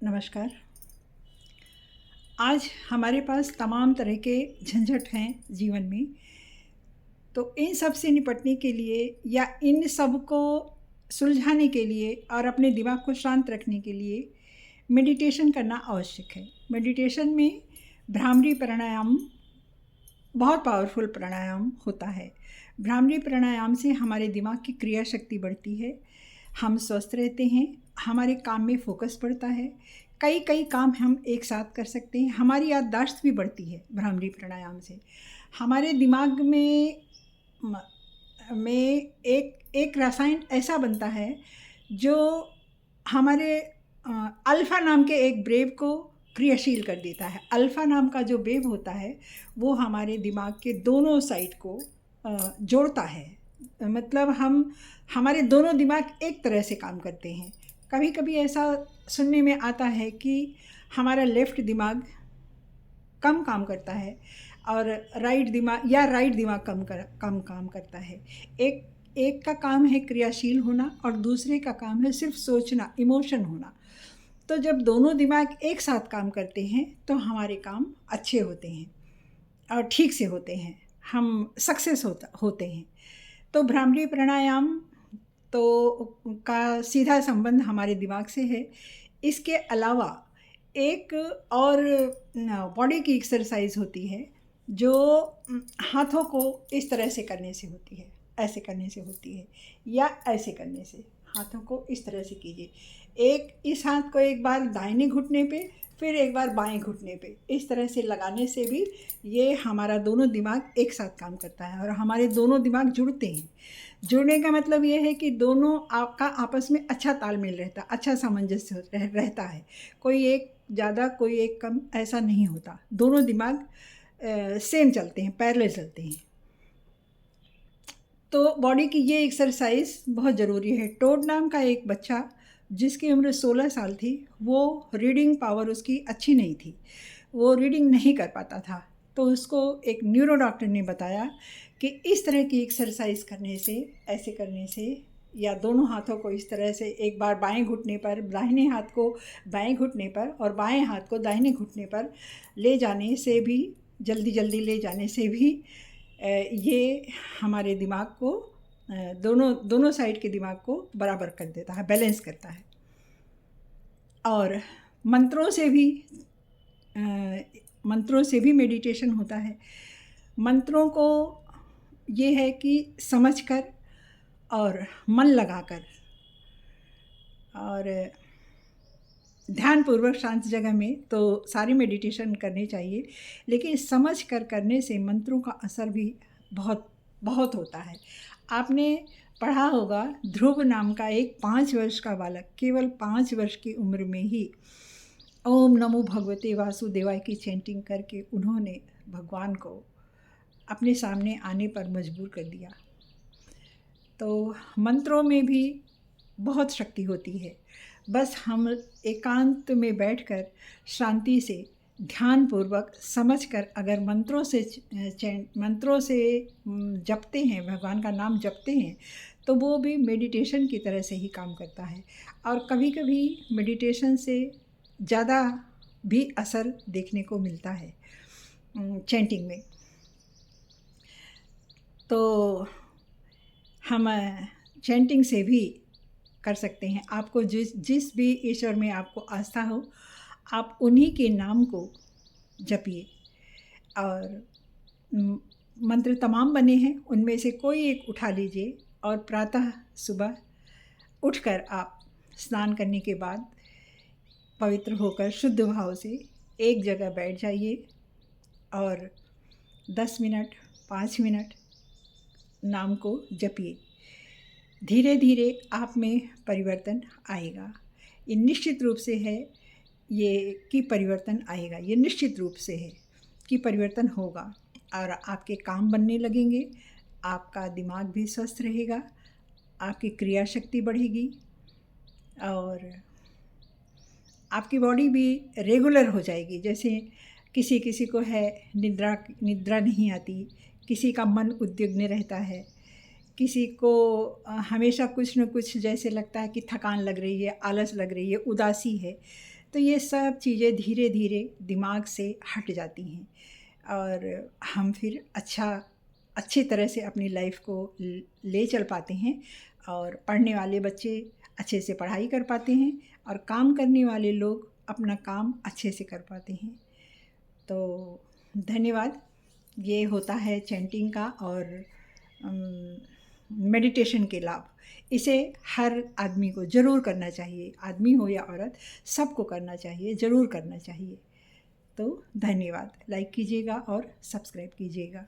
नमस्कार। आज हमारे पास तमाम तरह के झंझट हैं जीवन में, तो इन सब से निपटने के लिए या इन सब को सुलझाने के लिए और अपने दिमाग को शांत रखने के लिए मेडिटेशन करना आवश्यक है। मेडिटेशन में भ्रामरी प्राणायाम बहुत पावरफुल प्राणायाम होता है। भ्रामरी प्राणायाम से हमारे दिमाग की क्रिया शक्ति बढ़ती है, हम स्वस्थ रहते हैं, हमारे काम में फोकस बढ़ता है, कई कई काम हम एक साथ कर सकते हैं, हमारी याददाश्त भी बढ़ती है। भ्रामरी प्राणायाम से हमारे दिमाग में एक रसायन ऐसा बनता है जो हमारे अल्फ़ा नाम के एक वेव को क्रियाशील कर देता है। अल्फ़ा नाम का जो वेव होता है वो हमारे दिमाग के दोनों साइड को जोड़ता है। मतलब हमारे दोनों दिमाग एक तरह से काम करते हैं। कभी कभी ऐसा सुनने में आता है कि हमारा लेफ़्ट दिमाग कम काम करता है और राइट दिमाग कम काम करता है। एक का काम है क्रियाशील होना और दूसरे का काम है सिर्फ सोचना, इमोशन होना। तो जब दोनों दिमाग एक साथ काम करते हैं तो हमारे काम अच्छे होते हैं और ठीक से होते हैं, हम सक्सेस होते हैं। तो भ्रामरी प्राणायाम तो का सीधा संबंध हमारे दिमाग से है। इसके अलावा एक और बॉडी की एक्सरसाइज होती है जो हाथों को इस तरह से करने से होती है, ऐसे करने से होती है या ऐसे करने से। हाथों को इस तरह से कीजिए, इस हाथ को एक बार दाहिने घुटने पे, फिर एक बार बाएं घुटने पे, इस तरह से लगाने से भी ये हमारा दोनों दिमाग एक साथ काम करता है और हमारे दोनों दिमाग जुड़ते हैं। जुड़ने का मतलब ये है कि दोनों आपका आपस में अच्छा तालमेल रहता, अच्छा सामंजस्य रहता है। कोई एक ज़्यादा कोई एक कम ऐसा नहीं होता, दोनों दिमाग सेम चलते हैं, पैरेलल चलते हैं। तो बॉडी की ये एक्सरसाइज बहुत ज़रूरी है। टोड नाम का एक बच्चा जिसकी उम्र 16 साल थी, वो रीडिंग पावर उसकी अच्छी नहीं थी, वो रीडिंग नहीं कर पाता था। तो उसको एक न्यूरो डॉक्टर ने बताया कि इस तरह की एक्सरसाइज करने से, ऐसे करने से, या दोनों हाथों को इस तरह से एक बार बाएं घुटने पर, दाहिने हाथ को बाएं घुटने पर और बाएं हाथ को दाहिने घुटने पर ले जाने से भी, जल्दी जल्दी ले जाने से भी ये हमारे दिमाग को दोनों साइड के दिमाग को बराबर कर देता है, बैलेंस करता है। और मंत्रों से भी मेडिटेशन होता है। मंत्रों को ये है कि समझकर और मन लगाकर और ध्यानपूर्वक शांत जगह में तो सारी मेडिटेशन करनी चाहिए, लेकिन समझ कर करने से मंत्रों का असर भी बहुत बहुत होता है। आपने पढ़ा होगा, ध्रुव नाम का एक 5 वर्ष का बालक केवल 5 वर्ष की उम्र में ही ओम नमो भगवते वासुदेवाय की चैंटिंग करके उन्होंने भगवान को अपने सामने आने पर मजबूर कर दिया। तो मंत्रों में भी बहुत शक्ति होती है। बस हम एकांत में बैठकर शांति से ध्यानपूर्वक समझकर अगर मंत्रों से जपते हैं, भगवान का नाम जपते हैं, तो वो भी मेडिटेशन की तरह से ही काम करता है। और कभी कभी मेडिटेशन से ज़्यादा भी असर देखने को मिलता है चैंटिंग में। तो हम चैंटिंग से भी कर सकते हैं। आपको जिस भी ईश्वर में आपको आस्था हो, आप उन्हीं के नाम को जपिए। और मंत्र तमाम बने हैं, उनमें से कोई एक उठा लीजिए और प्रातः सुबह उठकर आप स्नान करने के बाद पवित्र होकर शुद्ध भाव से एक जगह बैठ जाइए और 10 मिनट 5 मिनट नाम को जपिए। धीरे धीरे आप में परिवर्तन आएगा। ये निश्चित रूप से है कि परिवर्तन आएगा, ये निश्चित रूप से है कि परिवर्तन होगा और आपके काम बनने लगेंगे, आपका दिमाग भी स्वस्थ रहेगा, आपकी क्रिया शक्ति बढ़ेगी और आपकी बॉडी भी रेगुलर हो जाएगी। जैसे किसी को है निद्रा नहीं आती, किसी का मन उद्विग्न रहता है, किसी को हमेशा कुछ न कुछ जैसे लगता है कि थकान लग रही है, आलस लग रही है, उदासी है, तो ये सब चीज़ें धीरे धीरे दिमाग से हट जाती हैं और हम फिर अच्छी तरह से अपनी लाइफ को ले चल पाते हैं और पढ़ने वाले बच्चे अच्छे से पढ़ाई कर पाते हैं और काम करने वाले लोग अपना काम अच्छे से कर पाते हैं। तो धन्यवाद। ये होता है चैंटिंग का और मेडिटेशन के लाभ। इसे हर आदमी को ज़रूर करना चाहिए, आदमी हो या औरत, सबको करना चाहिए, ज़रूर करना चाहिए। तो धन्यवाद। लाइक कीजिएगा और सब्सक्राइब कीजिएगा।